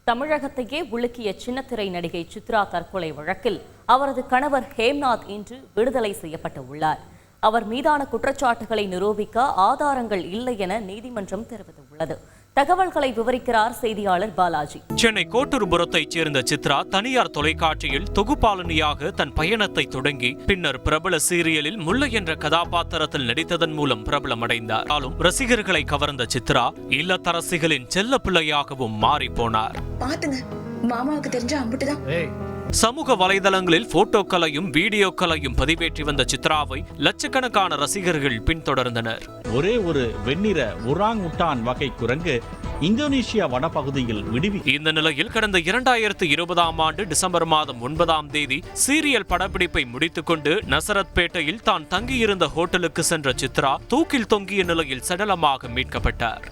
தமிழகத்தையே உலுக்கிய சின்னத்திரை நடிகை சித்ரா தற்கொலை வழக்கில் அவரது கணவர் ஹேம்நாத் இன்று விடுதலை செய்யப்பட்டுள்ளார். அவர் மீதான குற்றச்சாட்டுகளை நிரூபிக்க ஆதாரங்கள் இல்லை என நீதிமன்றம் தெரிவித்துள்ளது. தகவல்களை விவரிக்கிறார் செய்தியாளர் பாலாஜி. சென்னை கோட்டூர்புரத்தைச் சேர்ந்த சித்ரா தனியார் தொலைக்காட்சியில் தொகுப்பாளினியாக தன் பயணத்தை தொடங்கி பின்னர் பிரபல சீரியலில் முல்லை என்ற கதாபாத்திரத்தில் நடித்ததன் மூலம் பிரபலமடைந்தார். ஆளும் ரசிகர்களை கவர்ந்த சித்ரா இல்லத்தரசிகளின் செல்ல பிள்ளையாகவும் மாறி போனார். மாமாவுக்கு தெரிஞ்ச அம்புட்டுதான். சமூக வலைதளங்களில் போட்டோக்களையும் வீடியோக்களையும் பதிவேற்றி வந்த சித்ராவை லட்சக்கணக்கான ரசிகர்கள் பின்தொடர்ந்தனர். ஒரே ஒரு வெண்ணிற உராங் உட்டான் வகை குரங்கு இந்தோனேஷியா வனப்பகுதியில் இந்த நிலையில் கடந்த 2020ஆம் ஆண்டு டிசம்பர் மாதம் 9ஆம் தேதி சீரியல் படப்பிடிப்பை முடித்துக் கொண்டு நசரத்பேட்டையில் தான் தங்கியிருந்த ஹோட்டலுக்கு சென்ற சித்ரா தூக்கில் தொங்கிய நிலையில் சடலமாக மீட்கப்பட்டார்.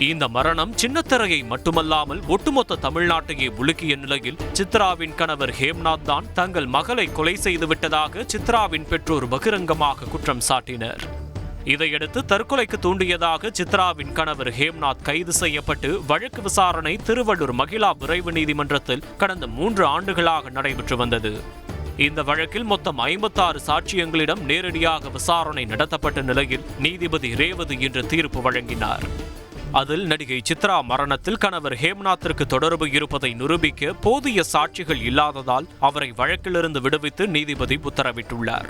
இந்த மரணம் சின்னத்திரையை மட்டுமல்லாமல் ஒட்டுமொத்த தமிழ்நாட்டையே உலுக்கிய நிலையில் சித்ராவின் கணவர் ஹேம்நாத் தான் தங்கள் மகளை கொலை செய்து விட்டதாக சித்ராவின் பெற்றோர் பகிரங்கமாக குற்றம் சாட்டினர். இதையடுத்து தற்கொலைக்கு தூண்டியதாக சித்ராவின் கணவர் ஹேம்நாத் கைது செய்யப்பட்டு வழக்கு விசாரணை திருவள்ளூர் மகிழா விரைவு நீதிமன்றத்தில் கடந்த 3 ஆண்டுகளாக நடைபெற்று வந்தது. இந்த வழக்கில் மொத்தம் 56 சாட்சியங்களிடம் நேரடியாக விசாரணை நடத்தப்பட்ட நிலையில் நீதிபதி ரேவதி இன்று தீர்ப்பு வழங்கினார். அதில் நடிகை சித்ரா மரணத்தில் கணவர் ஹேம்நாத்திற்கு தொடர்பு இருப்பதை நிரூபிக்க போதிய சாட்சிகள் இல்லாததால் அவரை வழக்கிலிருந்து விடுவித்து நீதிபதி உத்தரவிட்டுள்ளார்.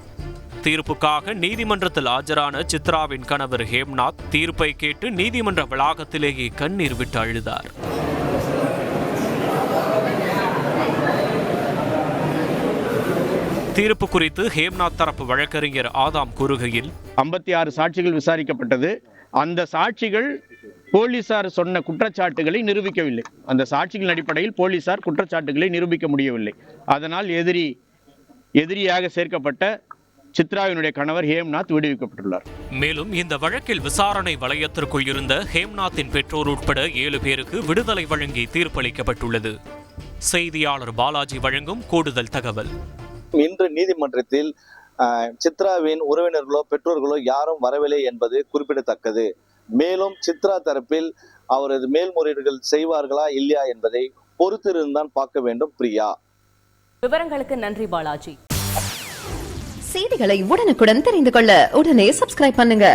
தீர்ப்புக்காக நீதிமன்றத்தில் ஆஜரான சித்ராவின் கணவர் ஹேம்நாத் தீர்ப்பை கேட்டு நீதிமன்ற வளாகத்திலேயே கண்ணீர் விட்டு அழுதார். தீர்ப்பு குறித்து ஹேம்நாத் தரப்பு வழக்கறிஞர் ஆதாம் கூறுகையில் 56 சாட்சிகள் விசாரிக்கப்பட்டது. அந்த சாட்சிகள் போலீசார் சொன்ன குற்றச்சாட்டுகளை நிரூபிக்கவில்லை. அந்த சாட்சிகளின் அடிப்படையில் போலீசார் குற்றச்சாட்டுகளை நிரூபிக்க முடியவில்லை. அதனால் எதிரியாக சேர்க்கப்பட்ட சித்ராவினுடைய கணவர் ஹேம்நாத் விடுவிக்கப்பட்டுள்ளார். மேலும் இந்த வழக்கில் விசாரணை வளையத்திற்குள் இருந்த ஹேம்நாத்தின் பெற்றோர் உட்பட 7 பேருக்கு விடுதலை வழங்கி தீர்ப்பளிக்கப்பட்டுள்ளது. செய்தியாளர் பாலாஜி வழங்கும் கூடுதல் தகவல். இன்று நீதிமன்றத்தில் சித்ராவின் உறவினர்களோ பெற்றோர்களோ யாரும் வரவில்லை என்பது குறிப்பிடத்தக்கது. மேலும் சித்ரா தரப்பில் அவரது மேல்முறையீடுகள் செய்வார்களா இல்லையா என்பதை பொறுத்திருந்தான் பார்க்க வேண்டும். பிரியா, விவரங்களுக்கு நன்றி பாலாஜி. செய்திகளை உடனுக்குடன் தெரிந்து கொள்ள உடனே சப்ஸ்கிரைப் பண்ணுங்க.